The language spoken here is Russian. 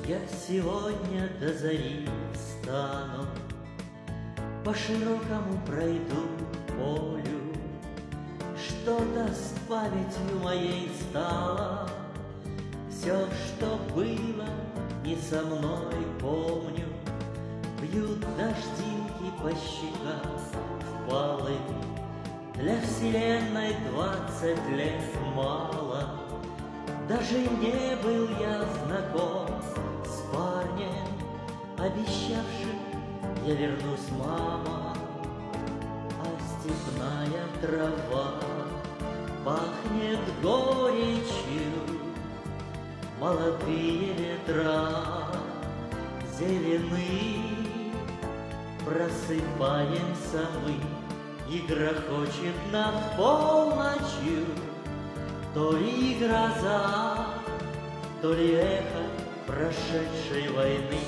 Я сегодня до зари встану, по широкому пройду полю. Что-то с памятью моей стало, все, что было, не со мной помню. Бьют дождинки по щекам впалых, для вселенной 20 лет мало. Даже не был я знаком с парнем, обещавшим: я вернусь, мама. А степная трава пахнет горечью, молодые ветра зелены. Просыпаемся мы, и грохочет над полночью то ли гроза, то ли эхо прошедшей войны.